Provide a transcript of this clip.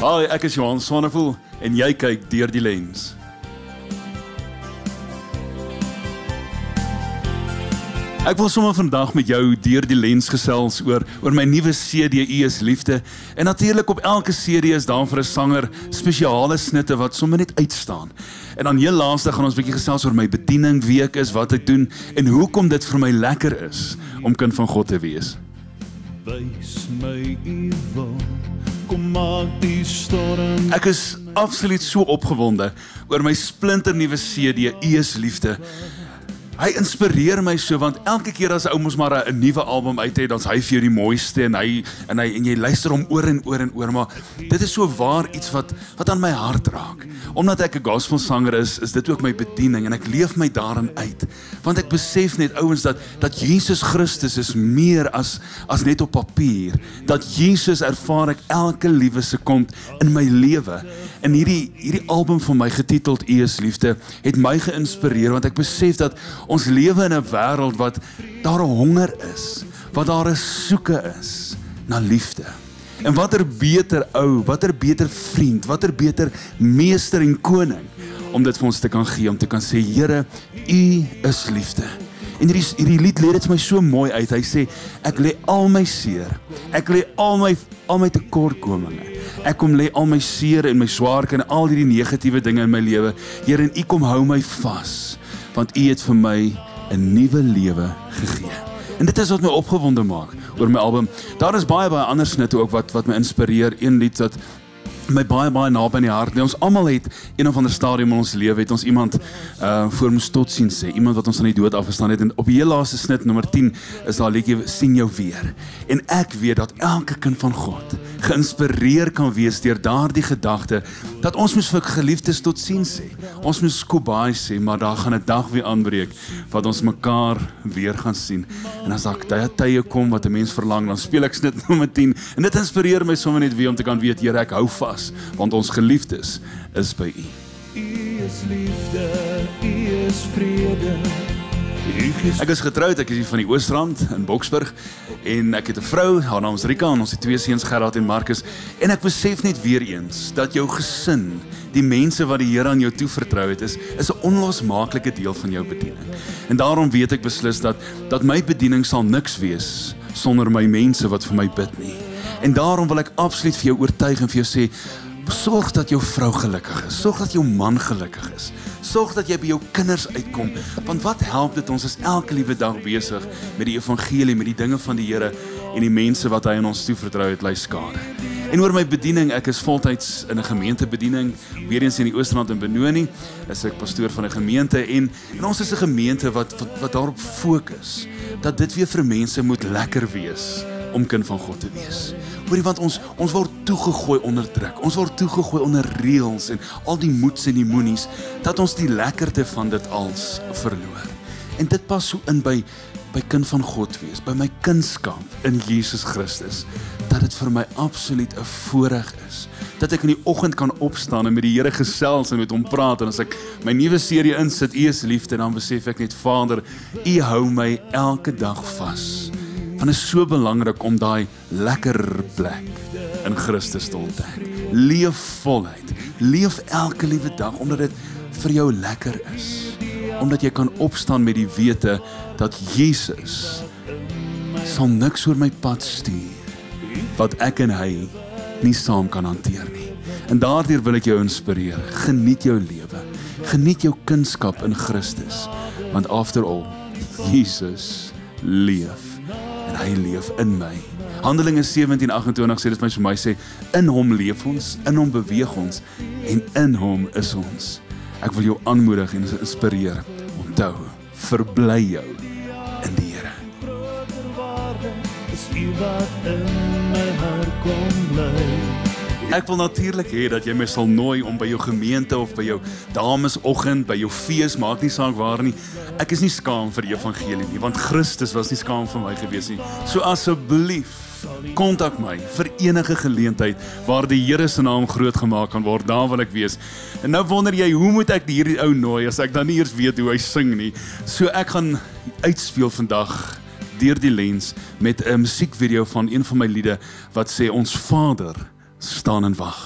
Hi, ek is Johan Swanepoel en jy kyk deur die lens. Ek wil sommer vandag met jou deur die lens gesels oor my nuwe CD U is liefde. En natuurlik op elke CD is daar vir 'n sanger spesiale snitte wat sommer net uitstaan. En dan heel laaste gaan ons 'n bietjie gesels oor my bediening, wie ek is, wat ek doen en hoekom dit vir my lekker is om kind van God te wees. Wys my U wil, kom maak die storm. Ek is absoluut so opgewonde oor my splinternuwe CD U is liefde. Hy inspireer my so, want elke keer as 'n ou mos maar 'n nuwe album uit het, dan's hy vir jou die mooiste en jy luister hom oor en oor, maar dit is so waar iets wat aan my hart raak. Omdat ek 'n gospelsanger is dit ook my bediening en ek leef my daarin uit. Want ek besef net ouens dat Jesus Christus is meer as net op papier. Dat Jesus ervaar ek elke liewe sekond in my lewe. En hierdie album van my getiteld U is liefde het my geïnspireer, want ek besef dat ons lewe in 'n wêreld wat daar 'n honger is, wat daar 'n soeke is na liefde. En watter beter ou, watter beter vriend, watter beter meester en koning om dit vir ons te kan gee, om te kan sê, Here, U is liefde. En hierdie lied lê dit vir my so mooi uit. Hy sê, ek lê al my seer, ek lê al my tekortkominge, ek kom lê al my seer en my swaarke en al hierdie negatiewe dinge in my lewe. Here, en U kom hou my vas, want U het vir my 'n nuwe lewe gegee. En dit is wat my opgewonde maak oor my album. Daar is baie ander snitte ook wat my inspireer. Een lied wat my baie naby in die hart. Ons almal het een of ander stadium in ons lewe het ons iemand voor ons totsiens sê, iemand wat ons aan die dood afgestaan het. En op die heel laaste snit nommer 10 is daar 'n liedjie sien jou weer. En ek weet dat elke kind van God geïnspireer kan wees deur daardie gedagte dat ons moet vir geliefdes totsiens sê. Ons moet skobaai sê, maar daar gaan 'n dag weer aanbreek wat ons mekaar weer gaan sien. En as daar tye kom wat 'n mens verlang, dan speel ek snit nommer 10 en dit inspireer my sommer net weer om te kan weet, Here, ek hou vas, want ons geliefdes is by U. U is liefde, U is vrede. Ek is getroud, ek is hier van die Oostrand in Boksburg en ek het 'n vrou, haar naam is Rika en ons het 2 seuns Gerard en Marcus en ek besef net weer eens dat jou gesin, die mense wat die Here aan jou toevertrou het, is 'n onlosmaaklike deel van jou bediening. En daarom weet ek beslis dat my bediening sal niks wees sonder my mense wat vir my bid nie. En daarom wil ek absoluut vir jou oortuig en vir jou sê, sorg dat jou vrou gelukkig is, sorg dat jou man gelukkig is, sorg dat jy by jou kinders uitkom, want wat help dit ons is elke liewe dag besig met die evangelie, met die dinge van die Here en die mense wat hy aan ons toevertrou het, ly skade. En oor my bediening, ek is voltyds in 'n gemeentebediening, weer eens in die Oostrand in Benoni, is ek pastoor van 'n gemeente en ons is 'n gemeente wat daarop fokus, dat dit weer vir mense moet lekker wees om kind van God te wees. Hoorie, want ons word toegegooi onder druk, ons word toegegooi onder reëls en al die moeds en die moenies, dat ons die lekkerte van dit als verloor. En dit pas so in by kind van God wees, by my kindskap in Jesus Christus, dat dit vir my absoluut 'n voorreg is, dat ek in die oggend kan opstaan en met die Here gesels en met hom praat, en as ek my nuwe serie insit, U is liefde, dan besef ek net, Vader, U hou my elke dag vas. Want het is so belangrik om daai lekker plek in Christus te ontdek. Leef voluit, leef elke liewe dag, omdat dit vir jou lekker is. Omdat jy kan opstaan met die wete dat Jesus sal niks oor my pad stuur wat ek en hy nie saam kan hanteer nie. En daardeur wil ek jou inspireer. Geniet jou lewe. Geniet jou kindskap in Christus. Want after all, Jesus leef. En hy leef in my. Handelinge 17:28 sê dit vir my sê, in hom leef ons, in hom beweeg ons en in hom is ons. Ek wil jou aanmoedig en inspireer. Onthou, verbly jou in die Here. Groter waarde is U wat in my hart kom bly. Ek wil natuurlik hê dat jy my sal nooi om by jou gemeente of by jou damesoggend, by jou fees, maak nie saak waar nie. Ek is nie skaam vir die evangelie nie, want Christus was nie skaam vir my gewees nie. So asseblief, kontak my vir enige geleentheid waar die Here se naam groot gemaak kan word, daar wil ek wees. En nou wonder jy, hoe moet ek hierdie ou nooi as ek dan nie eers weet hoe hy sing nie? So ek gaan uitspeel vandag deur die lens met 'n musiekvideo van een van my liede wat sê ons Vader staan en wag.